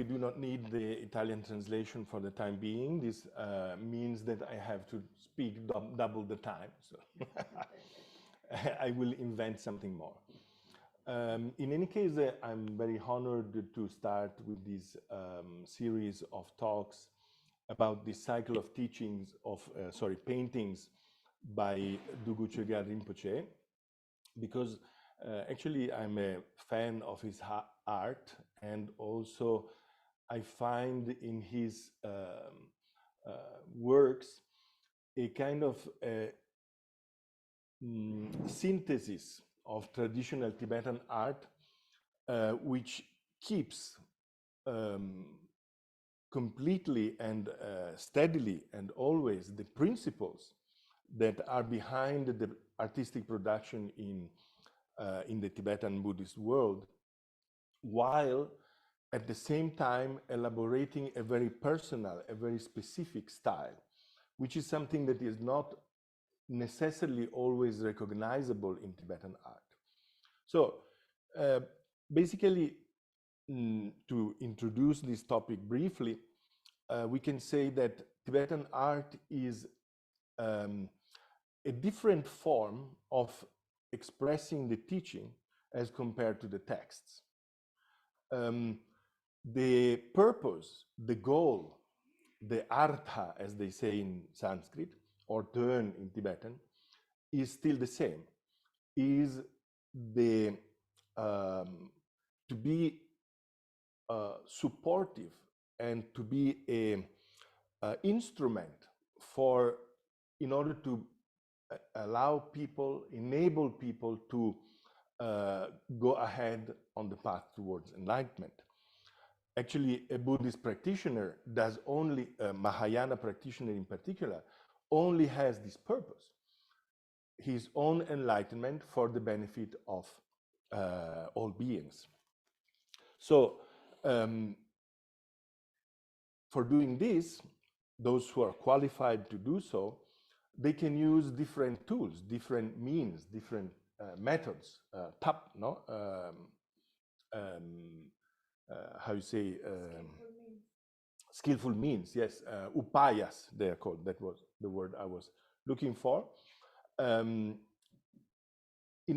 we do not need the Italian translation for the time being. This means that I have to speak double the time. So I will invent something more. In any case, I'm very honored to start with this series of talks about the cycle of teachings of, paintings by Drugu Choegyal Rinpoche, because actually I'm a fan of his art, and also I find in his works a kind of synthesis of traditional Tibetan art, which keeps completely and steadily and always the principles that are behind the artistic production in the Tibetan Buddhist world, while at the same time elaborating a very personal, a very specific style, which is something that is not necessarily always recognizable in Tibetan art. So basically, to introduce this topic briefly, we can say that Tibetan art is a different form of expressing the teaching as compared to the texts. The purpose, the goal, the artha, as they say in Sanskrit, or turn in Tibetan, is still the same, is the to be supportive and to be a instrument for, in order to allow people, enable people to go ahead on the path towards enlightenment. Actually, a Buddhist practitioner does only, a Mahayana practitioner in particular, only has this purpose, his own enlightenment for the benefit of all beings. So, for doing this, those who are qualified to do so, they can use different tools, different means, different methods, how you say, skillful means, yes, upayas they are called, that was the word I was looking for, in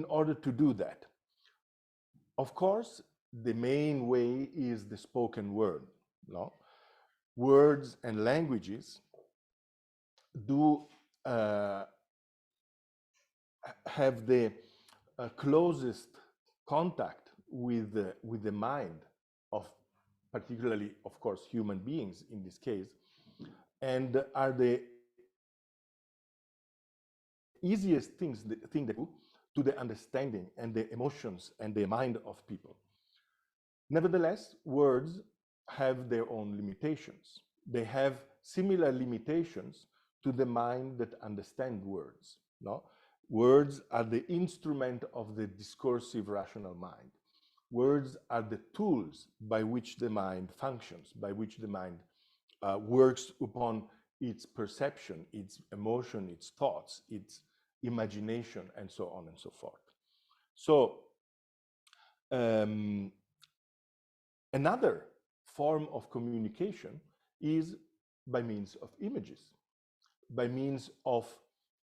order to do that. Of course, the main way is the spoken word, no? Words and languages do have the closest contact with the mind of, particularly, of course, human beings in this case, and are the easiest thing they do to the understanding and the emotions and the mind of people. Nevertheless, words have their own limitations. They have similar limitations to the mind that understand words. No? Words are the instrument of the discursive rational mind. Words are the tools by which the mind functions, by which the mind works upon its perception, its emotion, its thoughts, its imagination, and so on and so forth. So, another form of communication is by means of images, by means of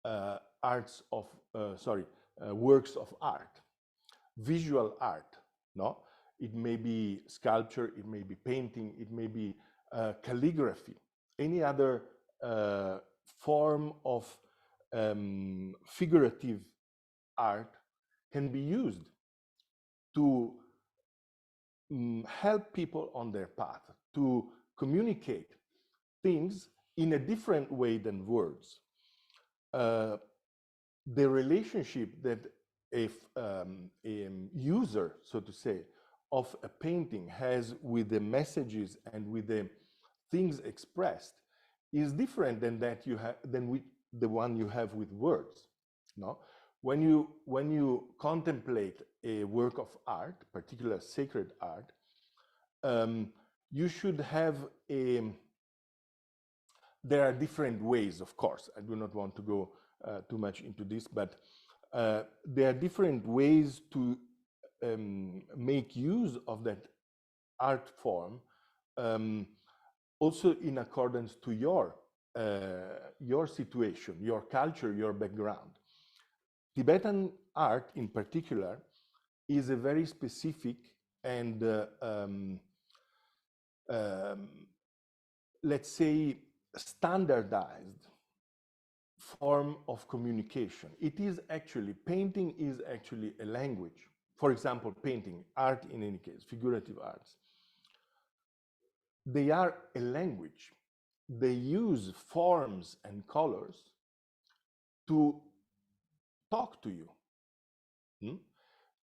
works of art, visual art. No, it may be sculpture, it may be painting, it may be calligraphy. Any other form of figurative art can be used to help people on their path, to communicate things in a different way than words. The relationship that a user, so to say, of a painting has with the messages and with the things expressed is different than that you have, the one you have with words. No, when you contemplate a work of art, particular sacred art, you should have a. There are different ways, of course. I do not want to go too much into this, but there are different ways to make use of that art form also in accordance to your situation, your culture, your background. Tibetan art in particular is a very specific and let's say standardized form of communication. It is actually, painting is actually a language. For example, painting, art in any case, figurative arts. They are a language. They use forms and colors to talk to you,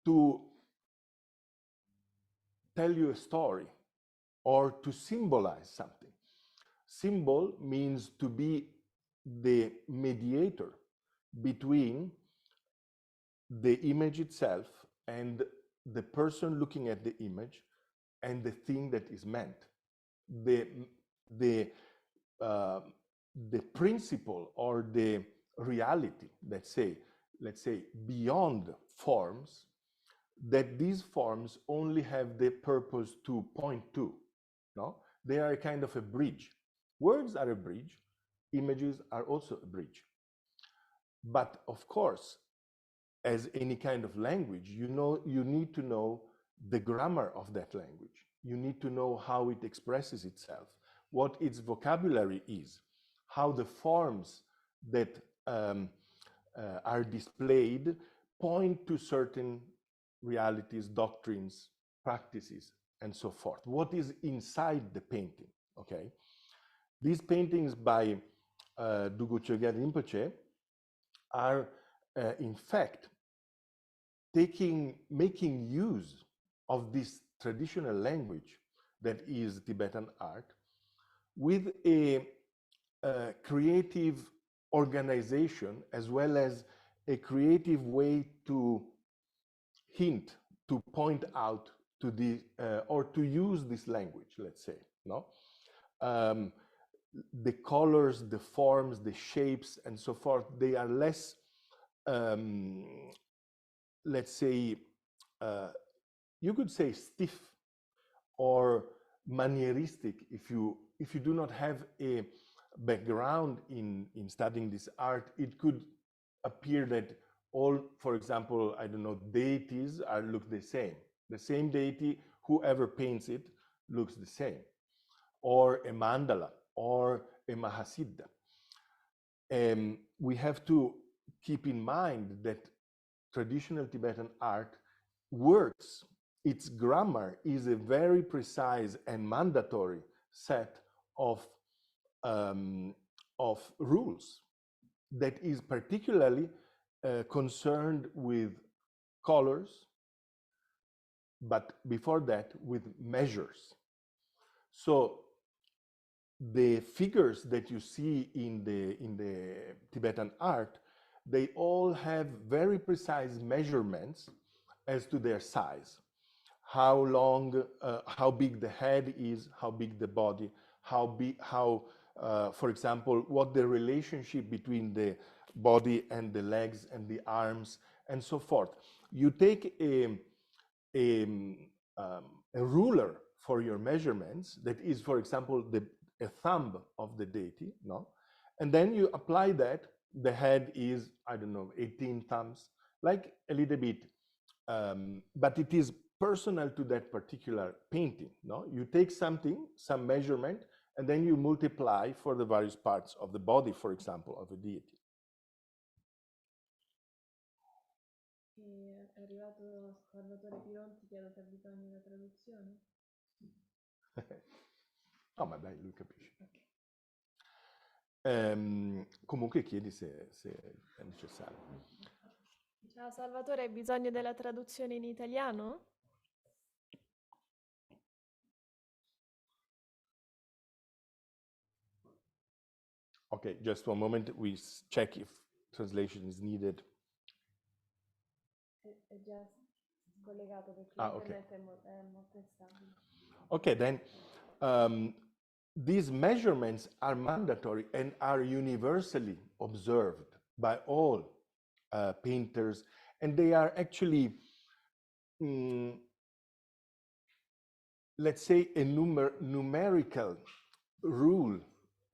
to tell you a story or to symbolize something. Symbol means to be the mediator between the image itself and the person looking at the image and the thing that is meant. The principle or the reality, let's say beyond forms, that these forms only have the purpose to point to, no? They are a kind of a bridge. Words are a bridge, images are also a bridge. But of course, as any kind of language, you need to know the grammar of that language. You need to know how it expresses itself, what its vocabulary is, how the forms that are displayed point to certain realities, doctrines, practices, and so forth. What is inside the painting, okay? These paintings by Drugu Choegyal Rinpoche are in fact making use of this traditional language that is Tibetan art with a creative organization, as well as a creative way to hint, to point out to the or to use this language, let's say, no? The colors, the forms, the shapes, and so forth, they are less, let's say, you could say stiff or manieristic if you do not have a background in studying this art. It could appear that all, for example, I don't know, deities look the same. The same deity, whoever paints it, looks the same. Or a mandala, or a mahasiddha. We have to keep in mind that traditional Tibetan art works. Its grammar is a very precise and mandatory set of rules that is particularly concerned with colors, but before that with measures. So the figures that you see in the Tibetan art, they all have very precise measurements as to their size. How long, how big the head is, how big the body, for example, what the relationship between the body and the legs and the arms, and so forth. You take a ruler for your measurements that is, for example, a thumb of the deity, no? And then you apply that. The head is, I don't know, 18 thumbs, like a little bit, but it is personal to that particular painting, no? You take something, some measurement, and then you multiply for the various parts of the body, for example, of a deity. È arrivato Salvatore Pironti, chiedo se ha bisogno della traduzione. No, ma dai, lui capisce. Okay. Comunque chiedi se è necessario. Ciao Salvatore, hai bisogno della traduzione in italiano? Okay, just one moment, we check if translation is needed. È già collegato perché internet è molto instabile. Okay, then these measurements are mandatory and are universally observed by all painters, and they are actually let's say, a numerical rule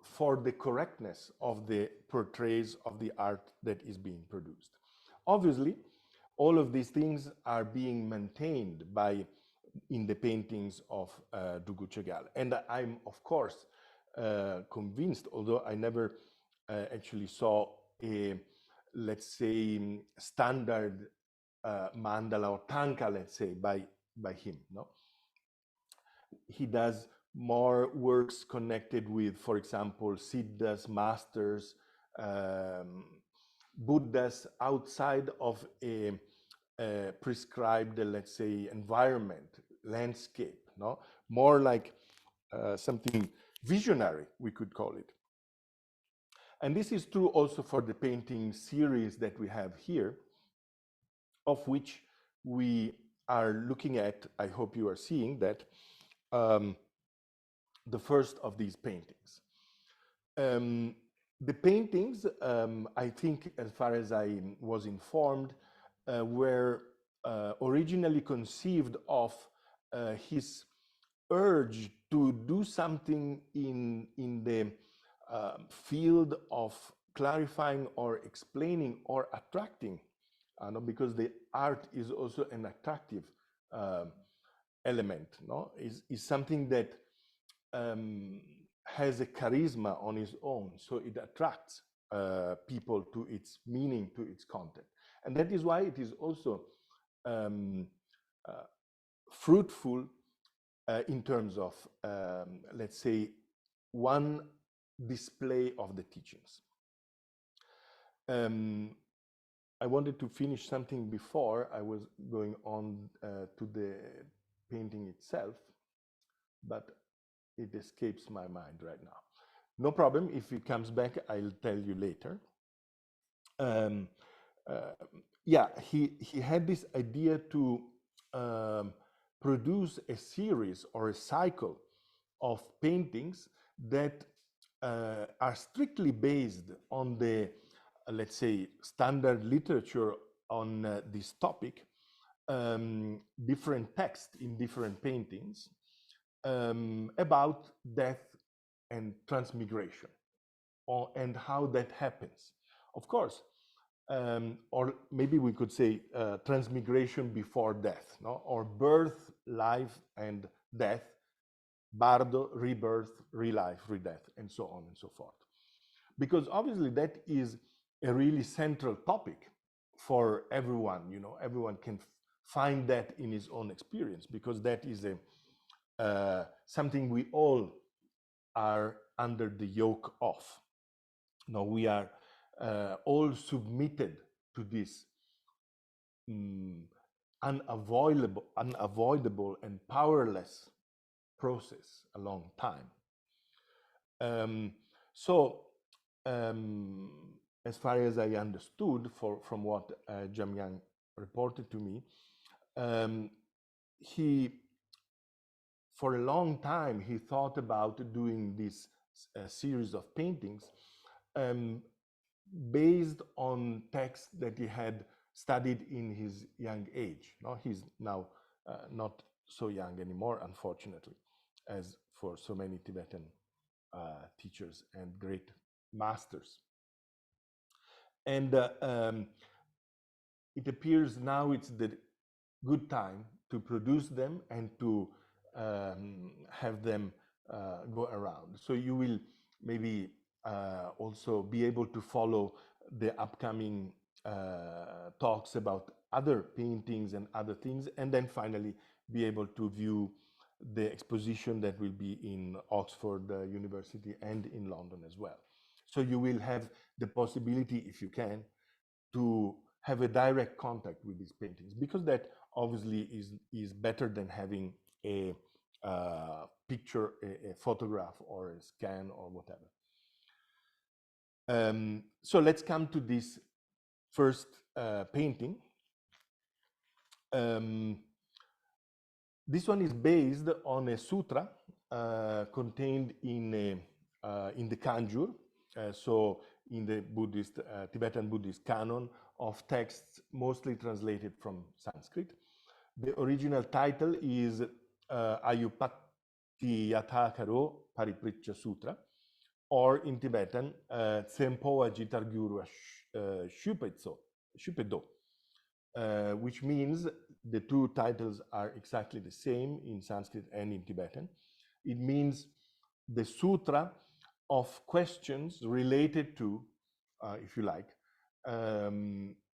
for the correctness of the portraits of the art that is being produced. Obviously, all of these things are being maintained in the paintings of Drugu Choegyal. And I'm, of course, convinced, although I never actually saw a, let's say, standard mandala or tanka, let's say, by him. No, he does more works connected with, for example, siddhas, masters, Buddhas outside of a prescribed, let's say, environment, landscape, no? More like something visionary, we could call it. And this is true also for the painting series that we have here, of which we are looking at, I hope you are seeing that, the first of these paintings. The paintings, I think, as far as I was informed, were originally conceived of his urge to do something in the field of clarifying or explaining or attracting, because the art is also an attractive element, no? Is something that has a charisma on its own, so it attracts people to its meaning, to its content. And that is why it is also fruitful in terms of, let's say, one display of the teachings. I wanted to finish something before I was going on to the painting itself, but it escapes my mind right now. No problem, if it comes back, I'll tell you later. Yeah, he had this idea to produce a series or a cycle of paintings that are strictly based on the, let's say, standard literature on this topic, different texts in different paintings, about death and transmigration, and how that happens. Of course, or maybe we could say transmigration before death, no? Or birth, life, and death, bardo, rebirth, relife, redeath, and so on and so forth. Because obviously that is a really central topic for everyone. You know, everyone can find that in his own experience, because that is a something we all are under the yoke of. No, we are all submitted to this unavoidable and powerless process a long time. As far as I understood from what Jamyang reported to me, he, for a long time, he thought about doing this series of paintings based on texts that he had studied in his young age. No, he's now not so young anymore, unfortunately, as for so many Tibetan teachers and great masters. And it appears now it's the good time to produce them and to have them go around. So you will maybe also be able to follow the upcoming talks about other paintings and other things, and then finally be able to view the exposition that will be in Oxford University and in London as well. So you will have the possibility, if you can, to have a direct contact with these paintings, because that obviously is better than having a picture, a photograph, or a scan, or whatever. So let's come to this first painting. This one is based on a sutra contained in the Kanjur, so in the Buddhist, Tibetan Buddhist canon of texts mostly translated from Sanskrit. The original title is Ayupattiyathākāroparipṛcchāsūtra, or in Tibetan, Tsempoa Jitargyurwa Shupedo, which means the two titles are exactly the same in Sanskrit and in Tibetan. It means the sutra of questions related to, if you like,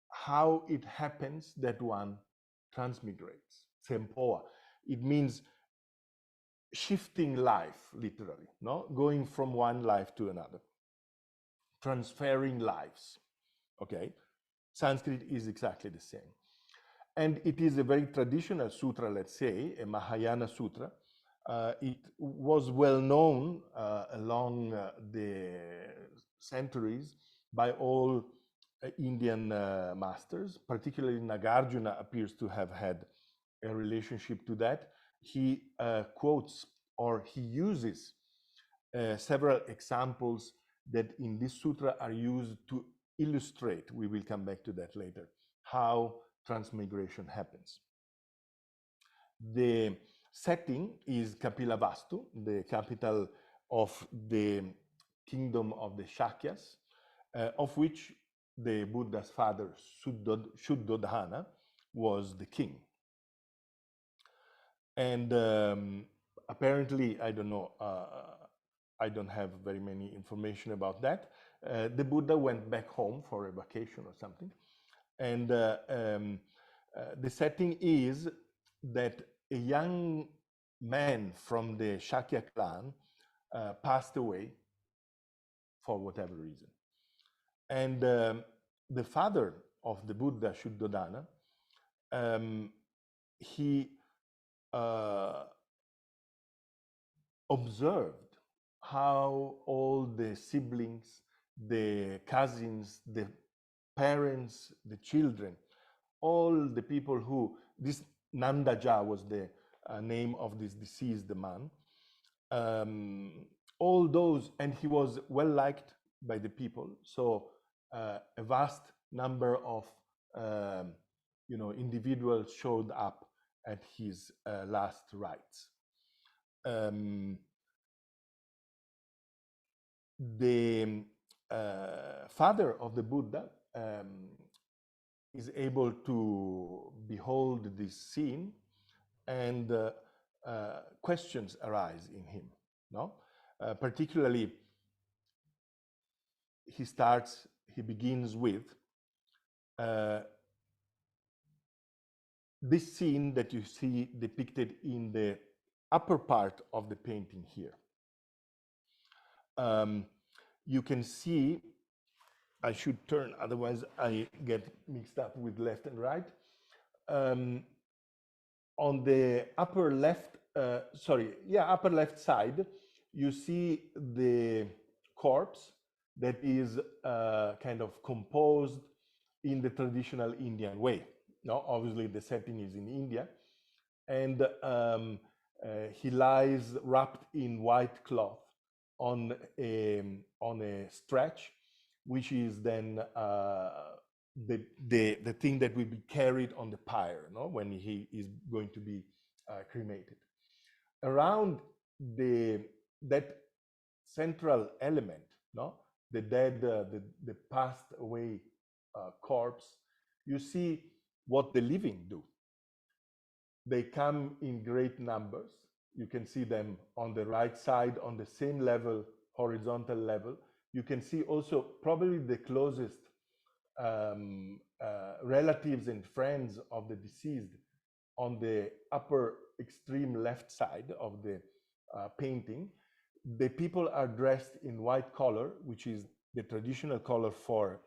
how it happens that one transmigrates. Tsempoa. It means shifting life, literally, no? Going from one life to another, transferring lives, okay? Sanskrit is exactly the same. And it is a very traditional sutra, let's say, a Mahayana sutra. It was well known along the centuries by all Indian masters, particularly Nagarjuna appears to have had a relationship to that. He quotes or he uses several examples that in this sutra are used to illustrate, we will come back to that later, how transmigration happens. The setting is Kapilavastu, the capital of the kingdom of the Shakyas, of which the Buddha's father, Shuddhodhana, was the king. And apparently, I don't know, I don't have very many information about that. The Buddha went back home for a vacation or something. And the setting is that a young man from the Shakya clan passed away for whatever reason. And the father of the Buddha, Shuddhodhana, he observed how all the siblings, the cousins, the parents, the children, all the people who, this Nandaja was the name of this deceased man, all those, and he was well liked by the people. So a vast number of individuals showed up at his last rites. The father of the Buddha is able to behold this scene, and questions arise in him. No, particularly he begins with this scene that you see depicted in the upper part of the painting here. You can see, I should turn, otherwise I get mixed up with left and right. On the upper left, upper left side, you see the corpse that is kind of composed in the traditional Indian way. No, obviously the setting is in India, and he lies wrapped in white cloth on a stretch, which is then the thing that will be carried on the pyre, no, when he is going to be cremated. Around that central element, no, the dead, the passed away corpse, you see what the living do. They come in great numbers. You can see them on the right side, on the same level, horizontal level. You can see also probably the closest relatives and friends of the deceased on the upper extreme left side of the painting. The people are dressed in white color, which is the traditional color for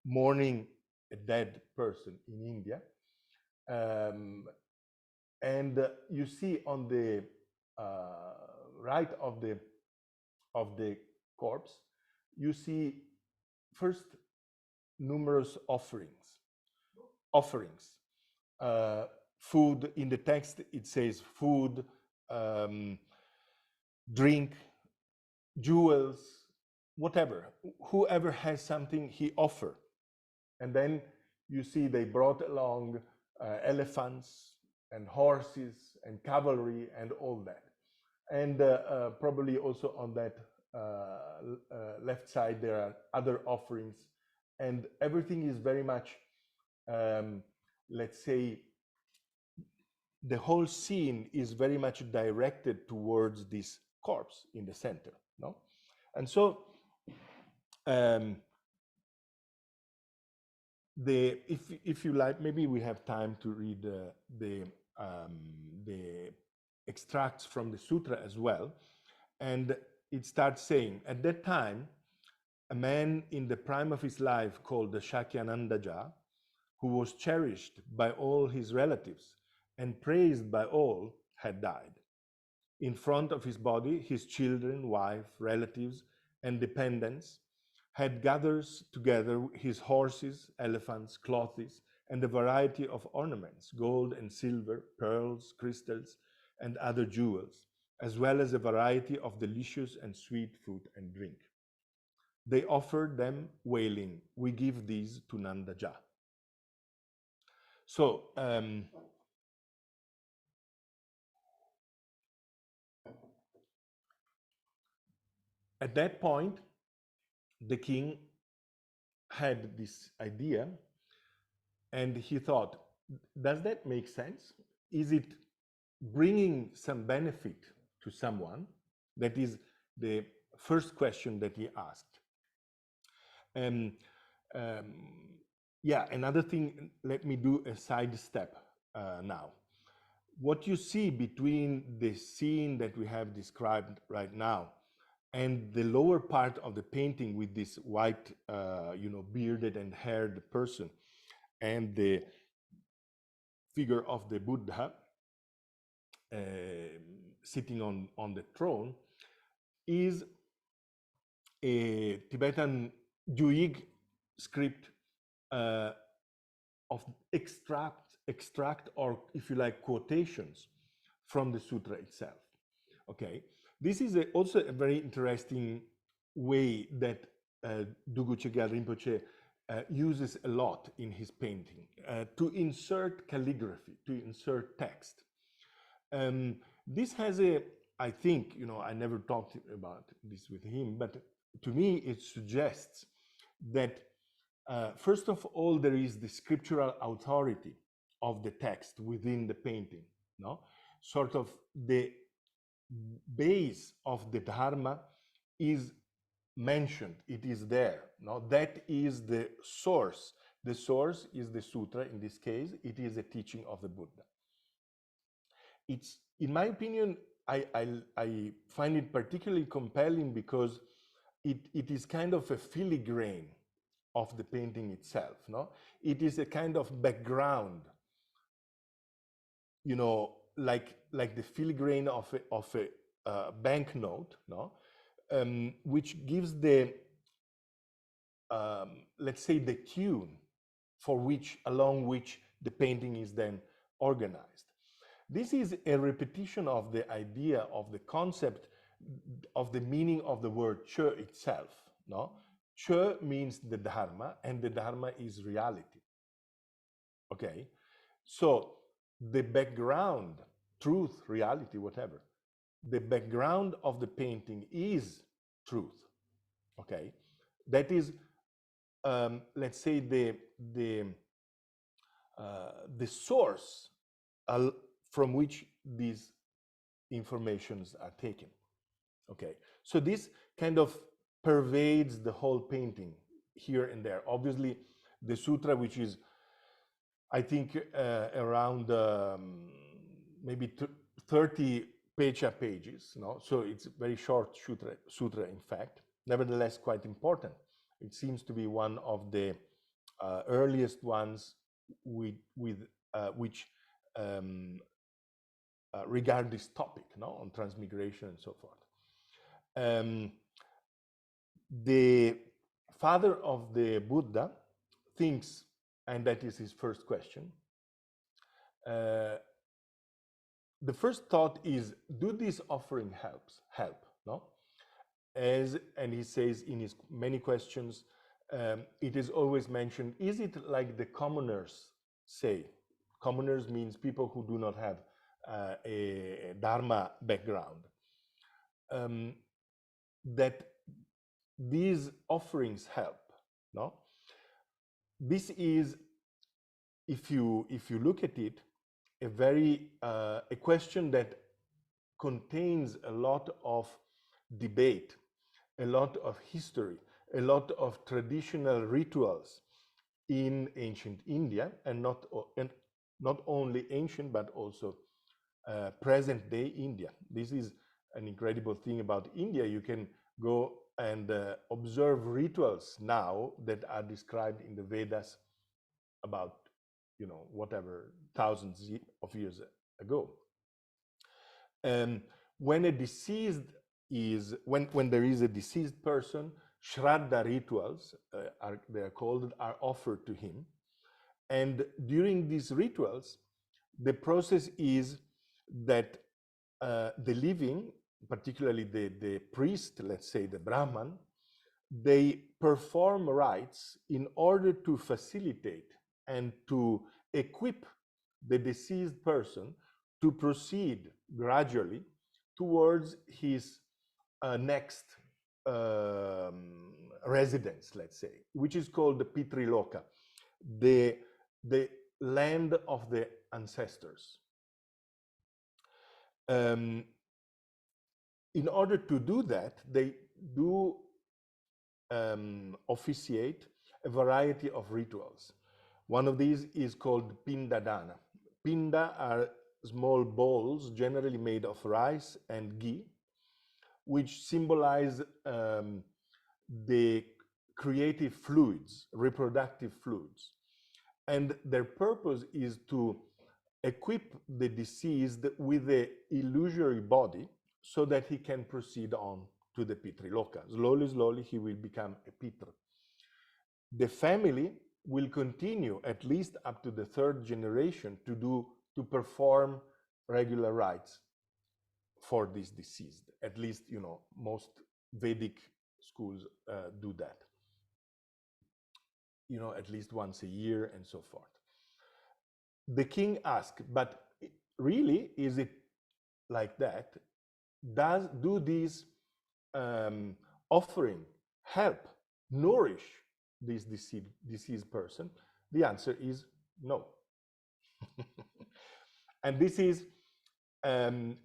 mourning a dead person in India. And you see on the right of the corpse, you see first numerous offerings. Food, in the text it says food, drink, jewels, whatever. Whoever has something, he offer. And then you see they brought along elephants, and horses and cavalry and all that. And probably also on that left side, there are other offerings, and everything is very much, let's say, the whole scene is very much directed towards this corpse in the center, no? And so, if you like, maybe we have time to read the extracts from the sutra as well. And it starts saying, at that time, a man in the prime of his life called the Shakyanandaja, who was cherished by all his relatives and praised by all, had died. In front of his body, his children, wife, relatives, and dependents had gathered together his horses, elephants, clothes, and a variety of ornaments, gold and silver, pearls, crystals, and other jewels, as well as a variety of delicious and sweet food and drink. They offered them, wailing, "We give these to Nandaja." So, at that point, the king had this idea, and he thought, does that make sense? Is it bringing some benefit to someone? That is the first question that he asked. Yeah, another thing, let me do a sidestep now. What you see between the scene that we have described right now and the lower part of the painting with this white, bearded and haired person and the figure of the Buddha sitting on the throne is a Tibetan Juig script of extract, or if you like, quotations from the sutra itself. Okay, this is also a very interesting way that Drugu Choegyal Rinpoche uses a lot in his painting to insert calligraphy, to insert text. This has I think, I never talked about this with him, but to me it suggests that first of all, there is the scriptural authority of the text within the painting, no? Sort of the base of the Dharma is mentioned, it is there, no? That is the source. The source is the sutra, in this case, it is a teaching of the Buddha. It's, in my opinion, I find it particularly compelling because it is kind of a filigrane of the painting itself, no? It is a kind of background, like the filigrane of a banknote, no? Which gives the, let's say, the tune along which the painting is then organized. This is a repetition of the idea of the concept of the meaning of the word Che itself, no? Che means the Dharma, and the Dharma is reality. Okay, so the background, truth, reality, whatever, the background of the painting is truth. Okay, that is, let's say, the source from which these informations are taken. Okay, so this kind of pervades the whole painting here and there. Obviously, the sutra, which is, I think, around maybe 30 pages, no? So it's a very short sutra, in fact, nevertheless quite important. It seems to be one of the earliest ones which regard this topic, no? On transmigration and so forth. The father of the Buddha thinks, and that is his first question, the first thought is, do this offering help, no? And he says in his many questions, it is always mentioned, is it like the commoners say, Commoners means people who do not have a Dharma background. That these offerings help. No, this is, if you look at it, a question that contains a lot of debate, a lot of history, a lot of traditional rituals in ancient India, and not only ancient but also present day India. This is an incredible thing about India. You can go and observe rituals now that are described in the Vedas about, whatever, thousands of years ago. When a deceased is, when there is a deceased person, Shraddha rituals, are offered to him. And during these rituals, the process is that the living, particularly the priest, let's say the Brahman, they perform rites in order to facilitate and to equip the deceased person to proceed gradually towards his next residence, let's say, which is called the Pitriloka, the land of the ancestors. In order to do that, they do officiate a variety of rituals. One of these is called Pinda Dana. Pinda are small bowls, generally made of rice and ghee, which symbolize the creative fluids, reproductive fluids. And their purpose is to equip the deceased with an illusory body so that he can proceed on to the Pitriloka. Slowly, slowly, he will become a Pitra. The family will continue, at least up to the third generation, to perform regular rites for this deceased. At least, most Vedic schools do that. At least once a year and so forth. The king asked, but really, is it like that? Do these offering help nourish this deceased person? The answer is no. And this is a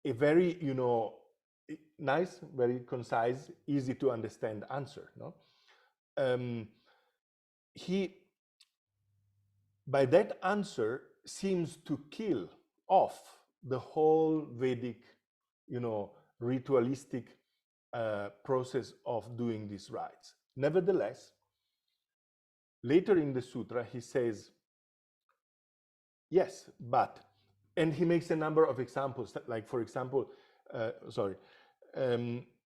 very, nice, very concise, easy to understand answer. No, he, by that answer, seems to kill off the whole Vedic, ritualistic process of doing these rites. Nevertheless, later in the sutra, he says, yes, but, and he makes a number of examples, like, for example,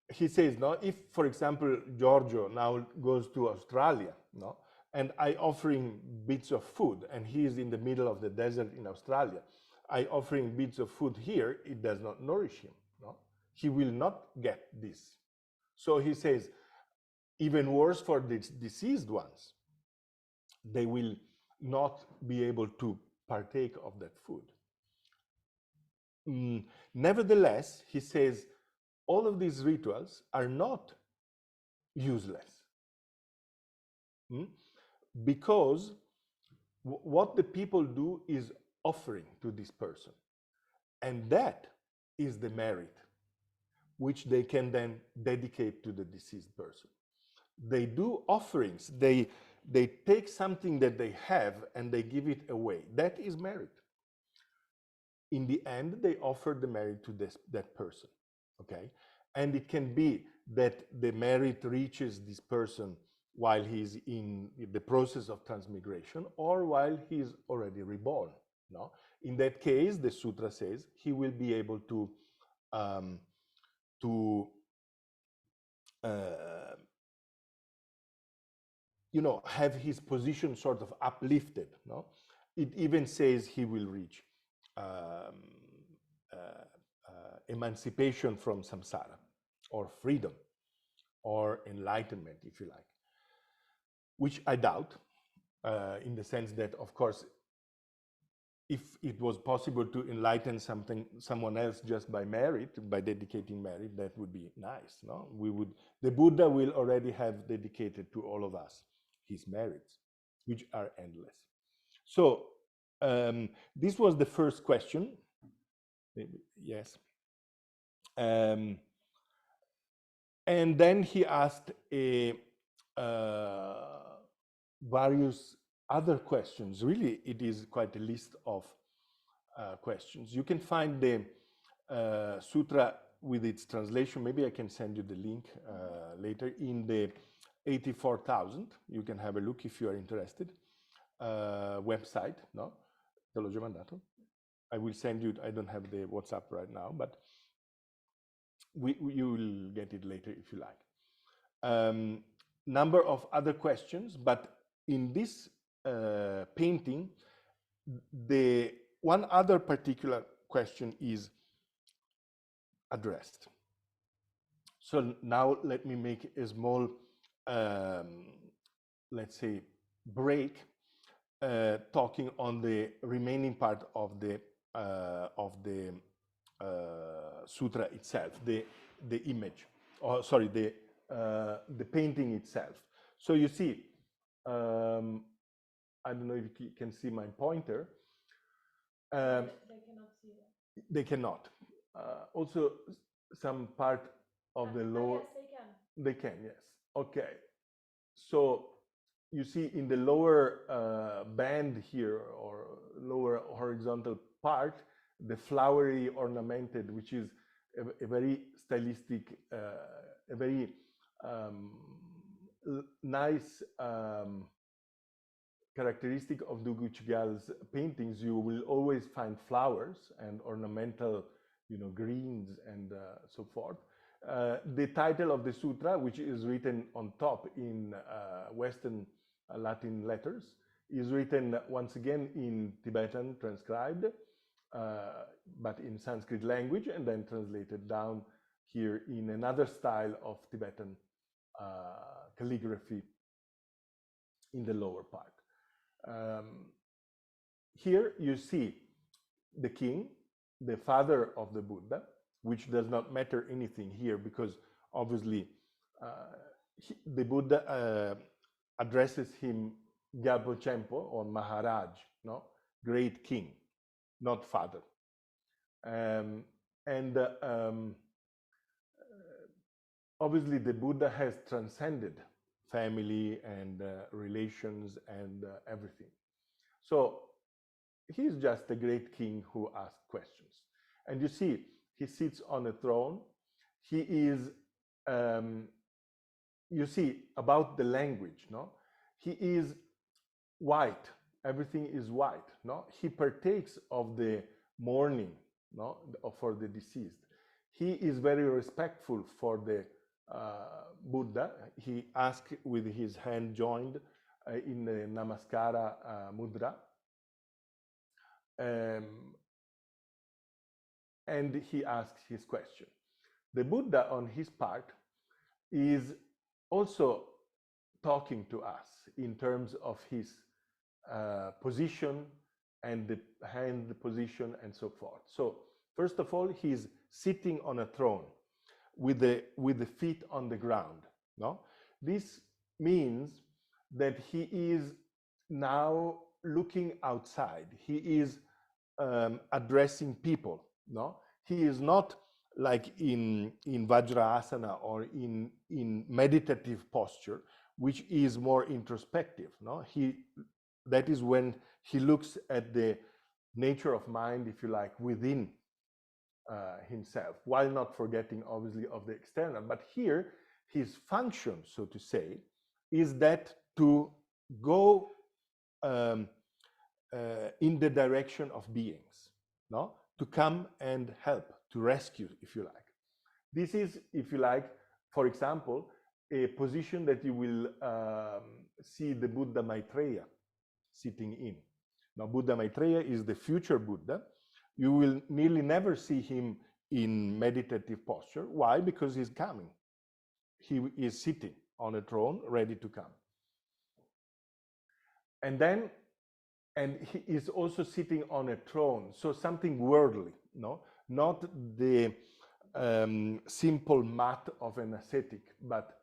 he says, no, if, for example, Giorgio now goes to Australia, no, and I offer him bits of food, and he is in the middle of the desert in Australia, I offer him bits of food here, it does not nourish him, no? He will not get this. So he says, even worse for the deceased ones, they will not be able to partake of that food. Nevertheless, he says, all of these rituals are not useless. Because what the people do is offering to this person. And that is the merit which they can then dedicate to the deceased person. They do offerings. They take something that they have and they give it away. That is merit. In the end, they offer the merit to that person. Okay? And it can be that the merit reaches this person while he's in the process of transmigration or while he's already reborn. No? In that case, the sutra says he will be able to have his position sort of uplifted. No? It even says he will reach emancipation from samsara, or freedom, or enlightenment, if you like, which I doubt. in the sense that, of course, if it was possible to enlighten someone else just by merit, by dedicating merit, that would be nice. No, the Buddha will already have dedicated to all of us his merits, which are endless. So this was the first question. Maybe, yes. And then he asked various other questions. Really, it is quite a list of questions. You can find the sutra with its translation. Maybe I can send you the link later in the 84,000. You can have a look if you are interested. Website, no? Te l'ho già mandato. I will send you, I don't have the WhatsApp right now, but you will get it later if you like. Number of other questions, but in this painting, the one other particular question is addressed. So now let me make a small, let's say, break, talking on the remaining part of the sutra itself, the image, or sorry, the painting itself. So you see, I don't know if you can see my pointer. They cannot see that. They cannot. Also, some part of the lower. Yes, they can. They can, yes. Okay. So you see in the lower band here, or lower horizontal part, the flowery ornamented, which is a very stylistic, a very nice characteristic of Drugu Choegyal's paintings. You will always find flowers and ornamental, greens and so forth. The title of the sutra, which is written on top in Western Latin letters, is written once again in Tibetan, transcribed, but in Sanskrit language, and then translated down here in another style of Tibetan calligraphy in the lower part. Here you see the king, the father of the Buddha, which does not matter anything here, because obviously the Buddha addresses him Gyalpo Chenpo, or Maharaj, no, great king, not father. Obviously the Buddha has transcended family and relations and everything. So he's just a great king who asks questions. And you see, he sits on a throne. He is, you see, about the language, no? He is white. Everything is white, no? He partakes of the mourning, no, for the deceased. He is very respectful for the Buddha. He asks with his hand joined in the Namaskara mudra. And he asks his question. The Buddha, on his part, is also talking to us in terms of his position and the hand position and so forth. So first of all, he's sitting on a throne with the feet on the ground. No, this means that he is now looking outside. He is addressing people. No, he is not like in Vajrasana or in meditative posture, which is more introspective. No, that is when he looks at the nature of mind, if you like, within himself, while not forgetting obviously of the external. But here his function, so to say, is that to go in the direction of beings, no, to come and help, to rescue, if you like. This is, if you like, for example, a position that you will see the Buddha Maitreya sitting in. Now, Buddha Maitreya is the future Buddha. You will nearly never see him in meditative posture. Why? Because he's coming. He is sitting on a throne, ready to come. And then, and he is also sitting on a throne, so something worldly, no? Not the simple mat of an ascetic, but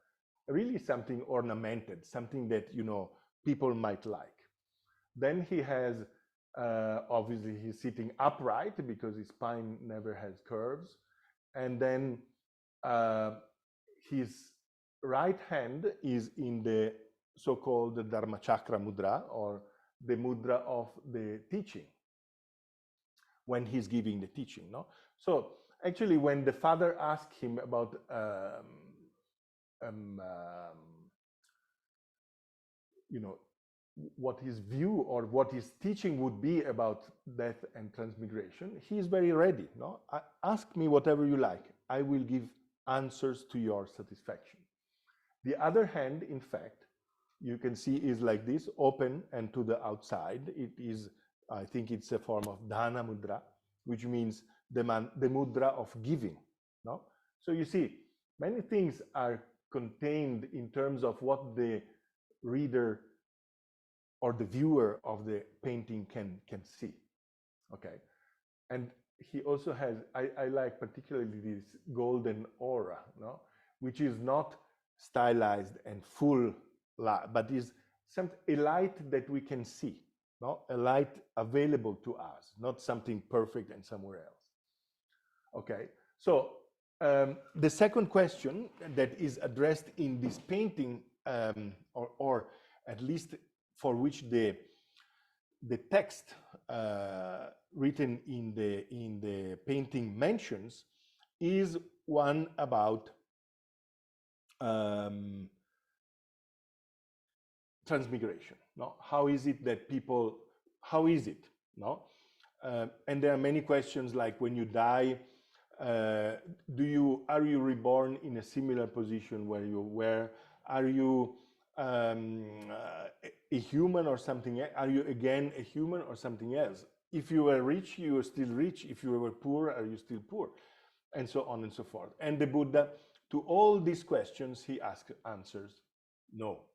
really something ornamented, something that, you know, people might like. Then he has, obviously he's sitting upright because his spine never has curves. And then his right hand is in the so-called Dharmachakra mudra, or the mudra of the teaching, when he's giving the teaching, no? So actually, when the father asked him about you know, what his view or what his teaching would be about death and transmigration, he is very ready, no? Ask me whatever you like. I will give answers to your satisfaction. The other hand, in fact, you can see is like this, open and to the outside. It is, I think it's a form of Dana mudra, which means the mudra of giving, no? So you see, many things are contained in terms of what the reader or the viewer of the painting can see, okay? And he also has, I like particularly this golden aura, no? Which is not stylized and full light, but is a light that we can see, no? A light available to us, not something perfect and somewhere else. Okay, so the second question that is addressed in this painting, or at least for which the text written in the painting mentions, is one about transmigration. No, how is it that people? How is it? No, and there are many questions like, when you die, are you reborn in a similar position where you were? Are you a human or something else? Are you again a human or something else? If you were rich, you are still rich. If you were poor, are you still poor? And so on and so forth. And the Buddha, to all these questions, he answers no.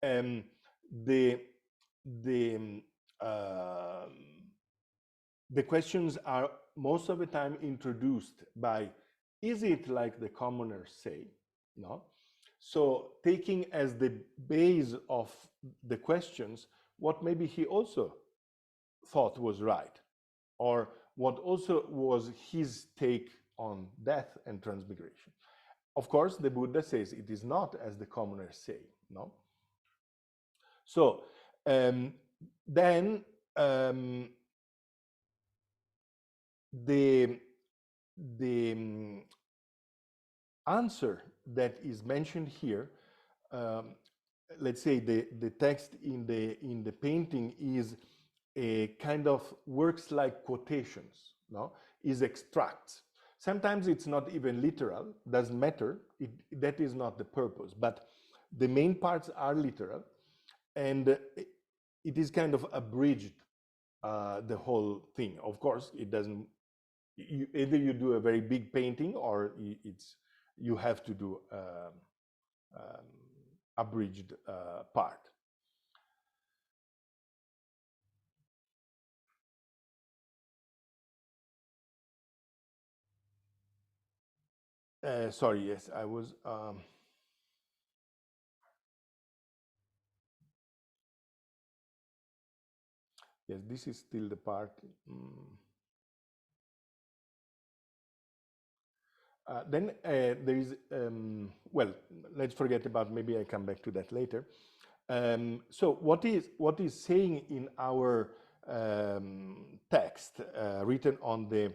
The questions are most of the time introduced by, is it like the commoners say? No. So taking as the base of the questions what maybe he also thought was right, or what also was his take on death and transmigration. Of course, the Buddha says it is not as the commoners say, no? So then the answer that is mentioned here, let's say the text in the painting is a kind of works like quotations, no? Is extracts. Sometimes it's not even literal, doesn't matter, that is not the purpose, but the main parts are literal, and it is kind of abridged, the whole thing. Of course, it doesn't, either you do a very big painting or you have to do abridged part. Sorry, yes, I was. Yes, this is still the part. Then there is, well, let's forget about, maybe I come back to that later. So what is saying in our text written on the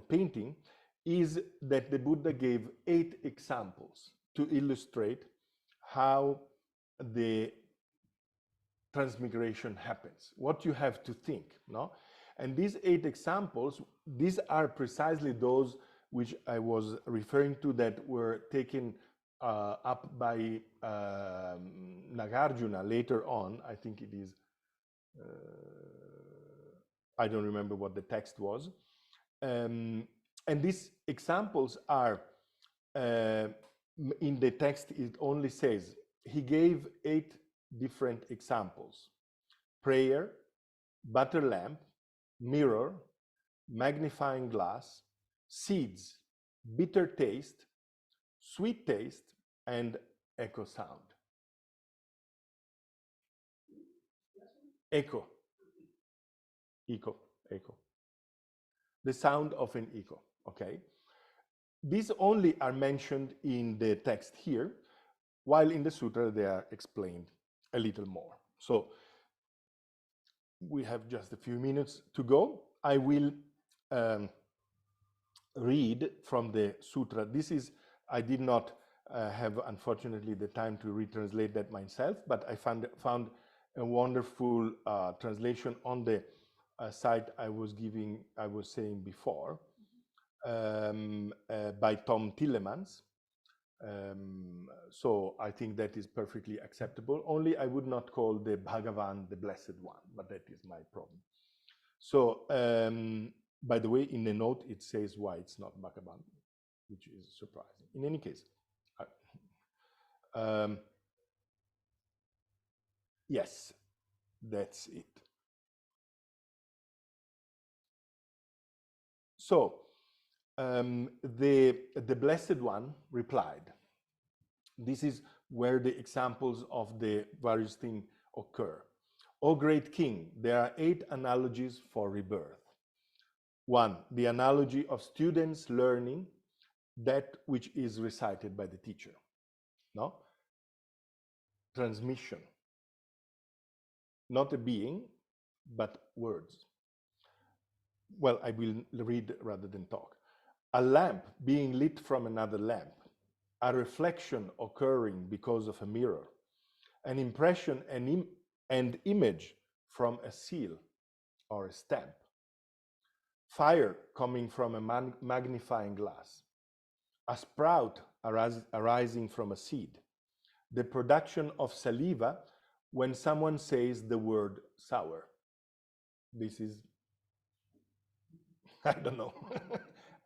painting is that the Buddha gave 8 examples to illustrate how the transmigration happens, what you have to think, no? And these 8 examples, these are precisely those which I was referring to, that were taken up by Nagarjuna later on. I think it is, I don't remember what the text was. And these examples are in the text, it only says, he gave 8 different examples: prayer, butter lamp, mirror, magnifying glass, seeds, bitter taste, sweet taste, and echo sound. Echo. Echo. Echo. The sound of an echo, okay? These only are mentioned in the text here, while in the sutra they are explained a little more. So we have just a few minutes to go. I will read from the sutra. This is, I did not have, unfortunately, the time to retranslate that myself, but I found a wonderful translation on the site I was saying before, by Tom Tillemans. So I think that is perfectly acceptable. Only I would not call the Bhagavan the Blessed One, but that is my problem. So, by the way, in the note it says why it's not Bhagavan, which is surprising. In any case, yes, that's it. So, the Blessed One replied. This is where the examples of the various things occur. O great king, there are 8 analogies for rebirth. 1, the analogy of students learning that which is recited by the teacher. No? Transmission. Not a being, but words. Well, I will read rather than talk. A lamp being lit from another lamp, a reflection occurring because of a mirror, an impression and image from a seal or a stamp, fire coming from a magnifying glass, a sprout arising from a seed, the production of saliva when someone says the word sour. This is, I don't know.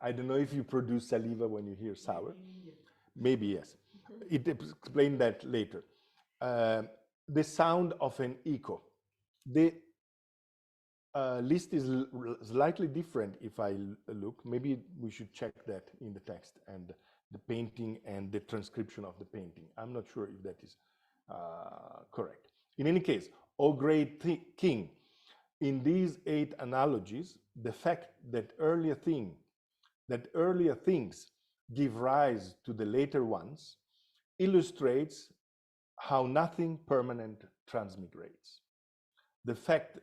I don't know if you produce saliva when you hear sour. Maybe yes. It explained that later. The sound of an echo. The list is slightly different if I look. Maybe we should check that in the text and the painting and the transcription of the painting. I'm not sure if that is correct. In any case, O great king, in these 8 analogies, the fact that earlier things give rise to the later ones illustrates how nothing permanent transmigrates. The fact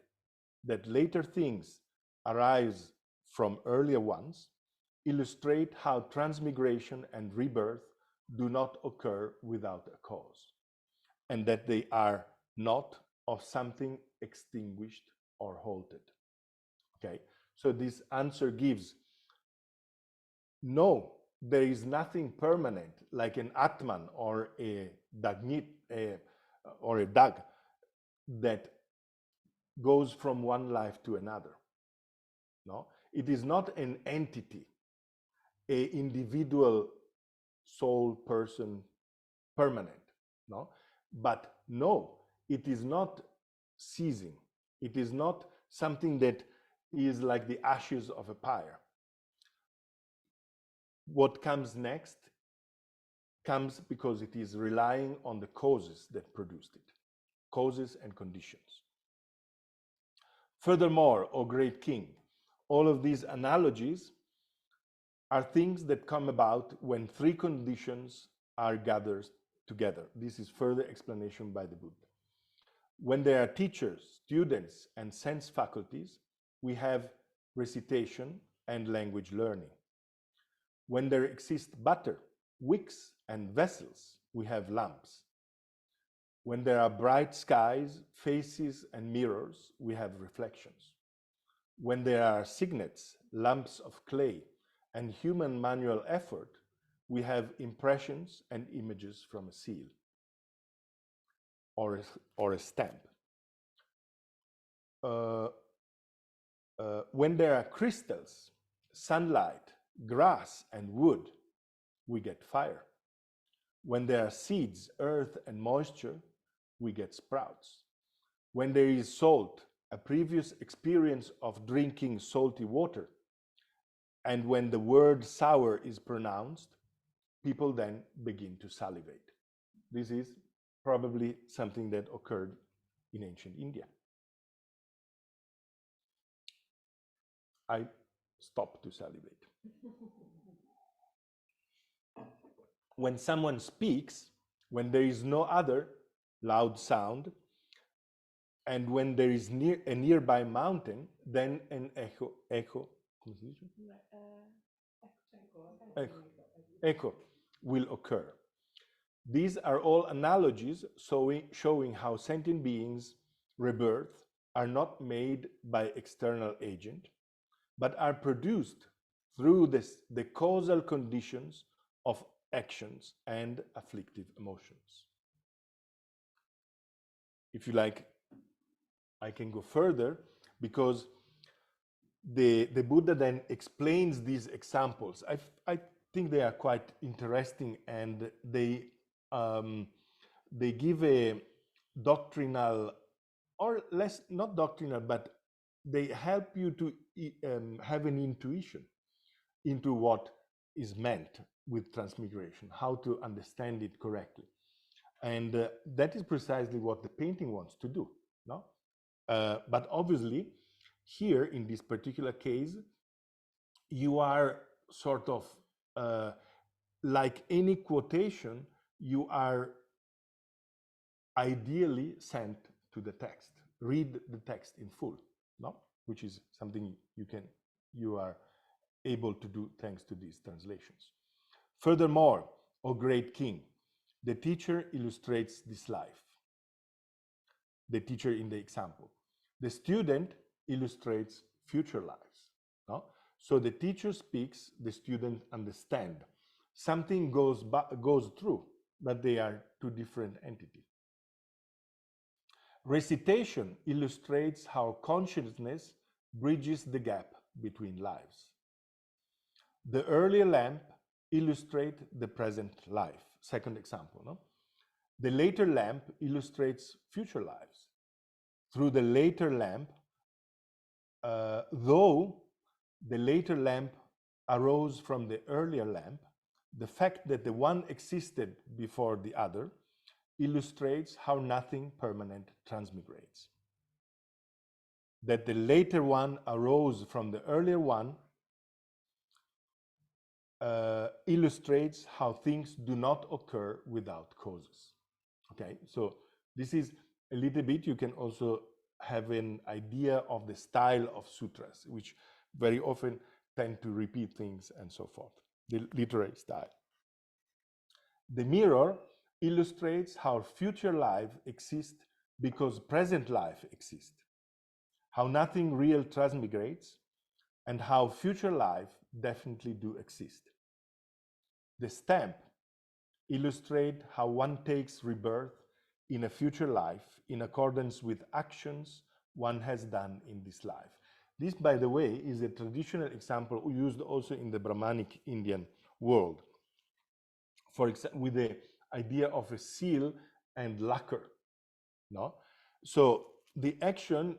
that later things arise from earlier ones illustrate how transmigration and rebirth do not occur without a cause, and that they are not of something extinguished or halted. Okay, so this answer gives, no, there is nothing permanent like an Atman or a Dagnit or a Dag that goes from one life to another. No, it is not an entity, a individual soul person permanent. No, but no, it is not ceasing. It is not something that is like the ashes of a pyre. What comes next comes because it is relying on the causes that produced it, causes and conditions. Furthermore, O great king, all of these analogies are things that come about when 3 conditions are gathered together. This is further explanation by the Buddha. When there are teachers, students, and sense faculties, we have recitation and language learning. When there exist butter, wicks, and vessels, we have lamps. When there are bright skies, faces, and mirrors, we have reflections. When there are signets, lamps of clay, and human manual effort, we have impressions and images from a seal or a stamp. When there are crystals, sunlight, grass, and wood, we get fire. When there are seeds, earth, and moisture, we get sprouts. When there is salt, a previous experience of drinking salty water, and when the word sour is pronounced, people then begin to salivate. This is probably something that occurred in ancient India. I stopped to salivate. When someone speaks, when there is no other loud sound, and when there is a nearby mountain, then an echo will occur. These are all analogies showing how sentient beings' rebirth are not made by external agent, but are produced through the causal conditions of actions and afflictive emotions. If you like, I can go further, because the Buddha then explains these examples. I think they are quite interesting, and they give a doctrinal, or less, not doctrinal, but they help you to have an intuition into what is meant with transmigration, how to understand it correctly. And that is precisely what the painting wants to do, no? But obviously, here in this particular case, you are sort of, like any quotation, you are ideally sent to the text. Read the text in full, no? Which is something you are able to do thanks to these translations. Furthermore, O great king, the teacher illustrates this life. The teacher in the example. The student illustrates future lives. No? So the teacher speaks, the student understands. Something goes through, but they are two different entities. Recitation illustrates how consciousness bridges the gap between lives. The earlier lamp illustrates the present life. Second example. No? The later lamp illustrates future lives. Through the later lamp, though the later lamp arose from the earlier lamp, the fact that the one existed before the other illustrates how nothing permanent transmigrates. That the later one arose from the earlier one illustrates how things do not occur without causes. Okay, so this is a little bit, you can also have an idea of the style of sutras, which very often tend to repeat things and so forth, the literary style. The mirror illustrates how future life exists because present life exists, how nothing real transmigrates, and how future life definitely do exist. The stamp illustrates how one takes rebirth in a future life in accordance with actions one has done in this life. This, by the way, is a traditional example used also in the Brahmanic Indian world. For example, with the idea of a seal and lacquer, no? So the action,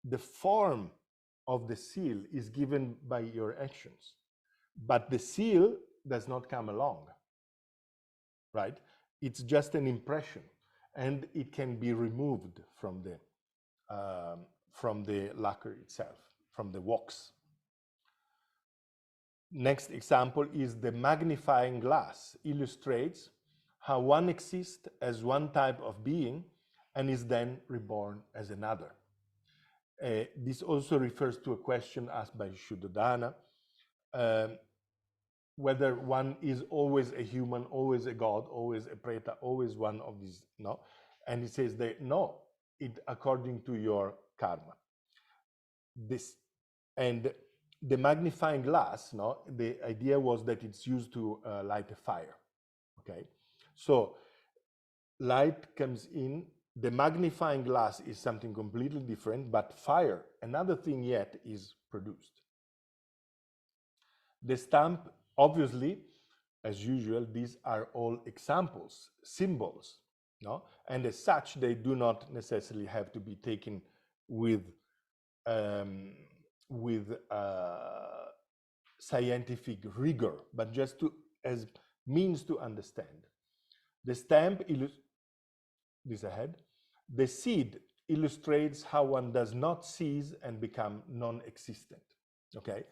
the form of the seal is given by your actions, but the seal does not come along, right? It's just an impression, and it can be removed from the lacquer itself, from the wax. Next example is the magnifying glass. Illustrates how one exists as one type of being and is then reborn as another. This also refers to a question asked by Shuddhadana, whether one is always a human, always a god, always a preta, always one of these, no? And he says that no, it according to your karma. This, and the magnifying glass, no, the idea was that it's used to light a fire, okay? So light comes in, the magnifying glass is something completely different, but fire, another thing yet, is produced. The stamp, obviously, as usual, these are all examples, symbols, no? And as such, they do not necessarily have to be taken with scientific rigor, but just as means to understand. The stamp, this ahead, the seed illustrates how one does not cease and become non-existent. Okay,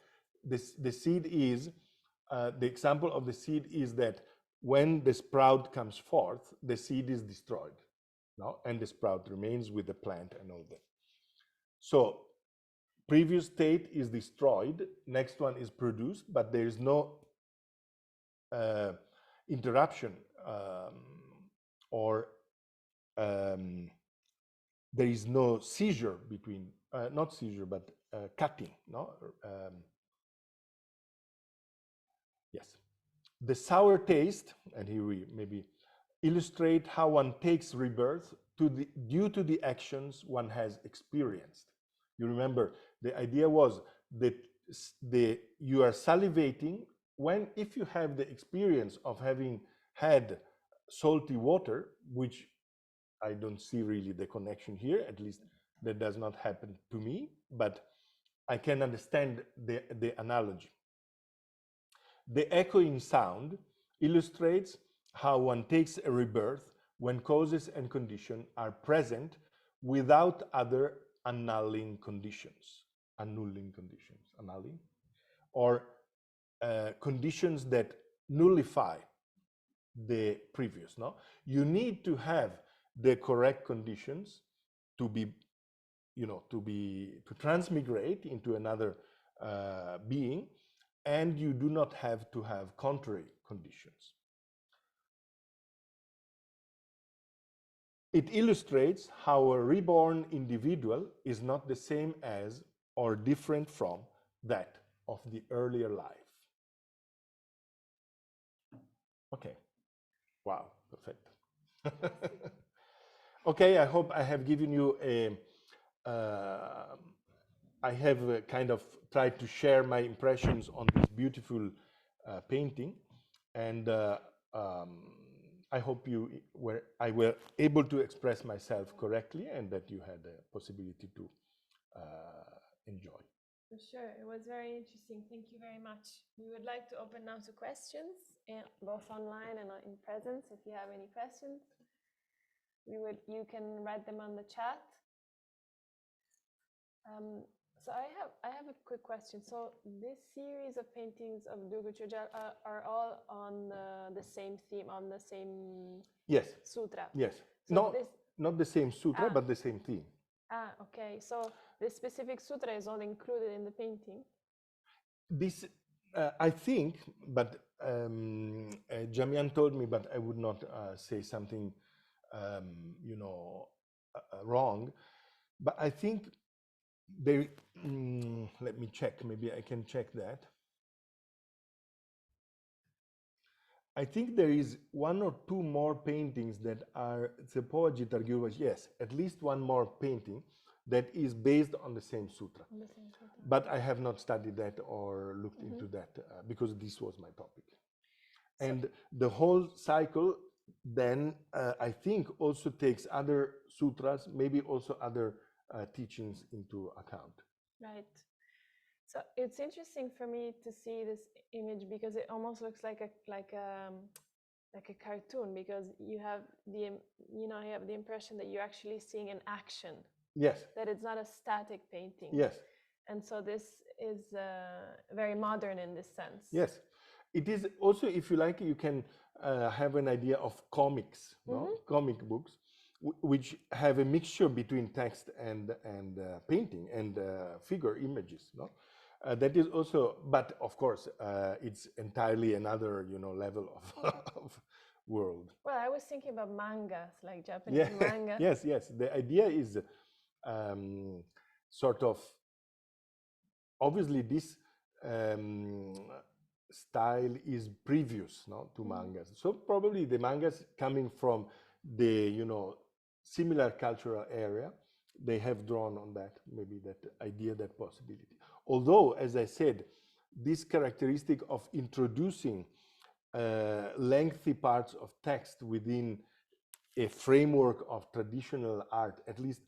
the seed is, the example of the seed is that when the sprout comes forth, the seed is destroyed, no? And the sprout remains with the plant and all that. So previous state is destroyed, next one is produced, but there is no interruption or there is no seizure between, not seizure, but cutting, no? Yes. The sour taste, and here we maybe illustrate how one takes rebirth due to the actions one has experienced. You remember, the idea was that you are salivating if you have the experience of having had salty water, which I don't see really the connection here, at least that does not happen to me, but I can understand the analogy. The echoing sound illustrates how one takes a rebirth when causes and conditions are present without other annulling conditions, or conditions that nullify the previous, no? You need to have the correct conditions to be, to transmigrate into another being, and you do not have to have contrary conditions. It illustrates how a reborn individual is not the same as or different from that of the earlier life. Okay. Wow, perfect. Okay, I hope I have given you I have kind of tried to share my impressions on this beautiful painting, and I hope I were able to express myself correctly, and that you had a possibility to enjoy. For sure, it was very interesting. Thank you very much. We would like to open now to questions, both online and in presence. If you have any questions, you can write them on the chat. So I have a quick question. So this series of paintings of Drugu Choegyal are all on the same theme, on the same sutra? Yes. So not the same sutra, but the same theme. Okay. So this specific sutra is all included in the painting? This, I think, but Jamian told me, but I would not say something, wrong. But I think there, let me check, maybe I can check that. I think there is one or two more paintings that are yes, at least one more painting that is based on the same sutra. But I have not studied that or looked into that because this was my topic. And the whole cycle then, I think, also takes other sutras, maybe also other teachings into account. Right. So it's interesting for me to see this image because it almost looks like a cartoon, because you have the impression that you're actually seeing an action. Yes. That it's not a static painting. Yes. And so this is very modern in this sense. Yes. It is also, if you like, you can have an idea of comics, no? Comic books, which have a mixture between text and painting and figure images, no? That is also, but of course, it's entirely another, level of world. Well, I was thinking about mangas, like Japanese manga. Yes. The idea is sort of, obviously this style is previous, no, to mangas. So probably the mangas coming from the, similar cultural area, they have drawn on that, maybe that idea, that possibility. Although, as I said, this characteristic of introducing lengthy parts of text within a framework of traditional art, at least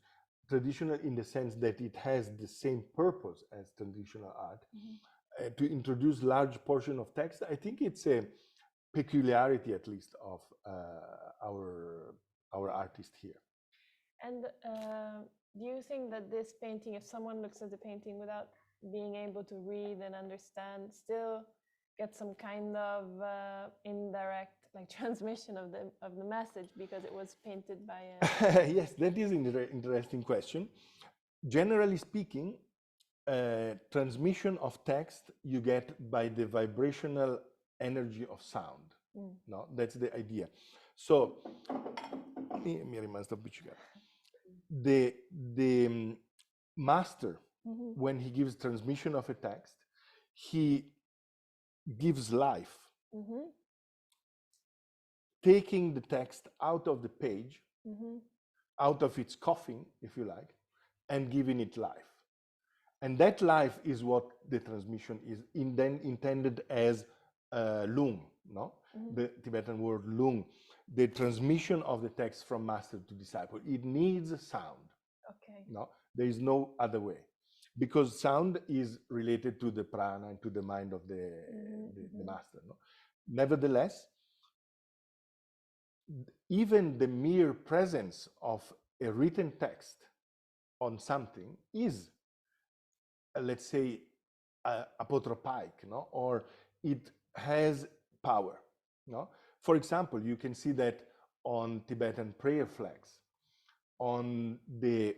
traditional in the sense that it has the same purpose as traditional art, to introduce large portion of text, I think it's a peculiarity, at least, of our artist here. And do you think that this painting, if someone looks at the painting without being able to read and understand, still get some kind of indirect like transmission of the message because it was painted by a... Yes, that is an interesting question. Generally speaking, transmission of text you get by the vibrational energy of sound. No, that's the idea. So mi è rimasto appiccicato. The master, when he gives transmission of a text, he gives life, taking the text out of the page, out of its coffin, if you like, and giving it life. And that life is what the transmission is then intended as lung, no? The Tibetan word lung, the transmission of the text from master to disciple. It needs a sound. Okay. No, there is no other way, because sound is related to the prana and to the mind of the master. No? Nevertheless, even the mere presence of a written text on something is, let's say, apotropaic, no? Or it has power. No? For example, you can see that on Tibetan prayer flags, on the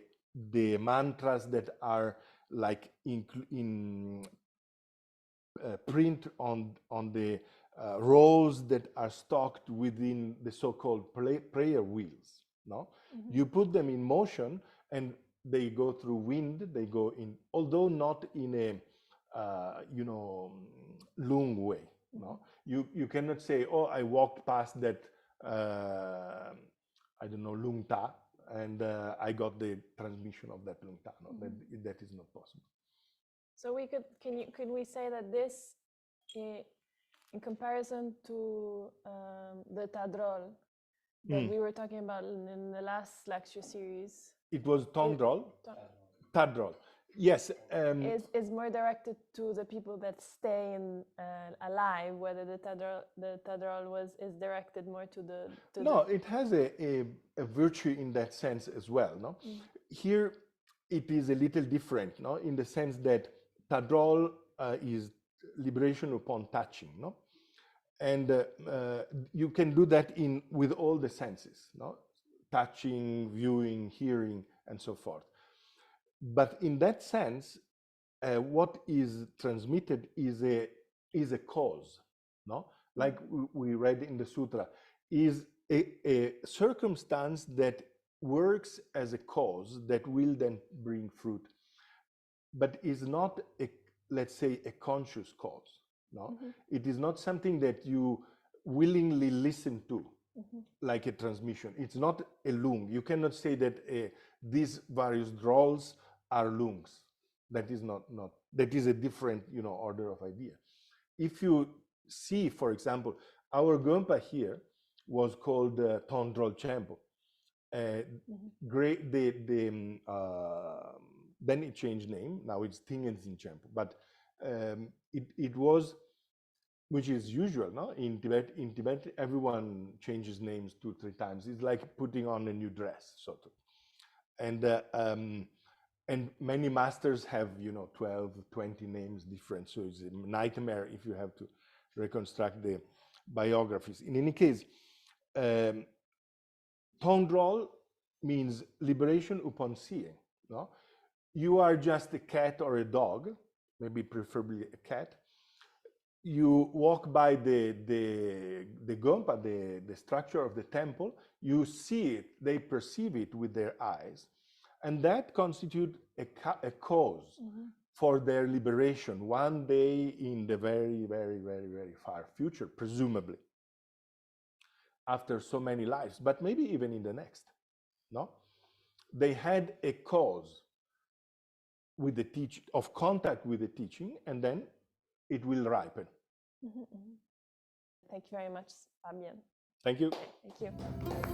mantras that are like in print on the rolls that are stocked within the so-called prayer wheels. No, you put them in motion and they go through wind. They go in, although not in a lung way. No, you cannot say, oh, I walked past that I don't know, lung ta, and I got the transmission of that lung ta. No, that is not possible. So we could we say that this, in comparison to the tadrol that we were talking about in the last lecture series, it was tondrol, tadrol. Yes, is more directed to the people that stay alive. Whether the tadrol is directed more to the no, it has a virtue in that sense as well. No, here it is a little different. No, in the sense that tadrol is liberation upon touching. No, and you can do that with all the senses. No, touching, viewing, hearing, and so forth. But in that sense, what is transmitted is a cause, no? Like we read in the Sutra, is a circumstance that works as a cause that will then bring fruit, but is not let's say, a conscious cause, no? It is not something that you willingly listen to, like a transmission. It's not a lung. You cannot say that these various drolls are lungs. That is not that is a different order of idea. If you see, for example, our Gompa here was called Tondrol Chempo. Great, then it changed name. Now it's Tingenzin Chempo. But it was, which is usual, no? In Tibet, everyone changes names 2-3 times. It's like putting on a new dress, sort of. And many masters have 12, 20 names different, so it's a nightmare if you have to reconstruct the biographies. In any case, tondrol means liberation upon seeing. No, you are just a cat or a dog, maybe preferably a cat. You walk by the Gompa, the structure of the temple. You see it, they perceive it with their eyes. And that constitutes a cause for their liberation one day in the very, very, very, very far future, presumably, after so many lives, but maybe even in the next. No, they had a cause with the of contact with the teaching, and then it will ripen. Thank you very much, Fabian. Thank you. Thank you.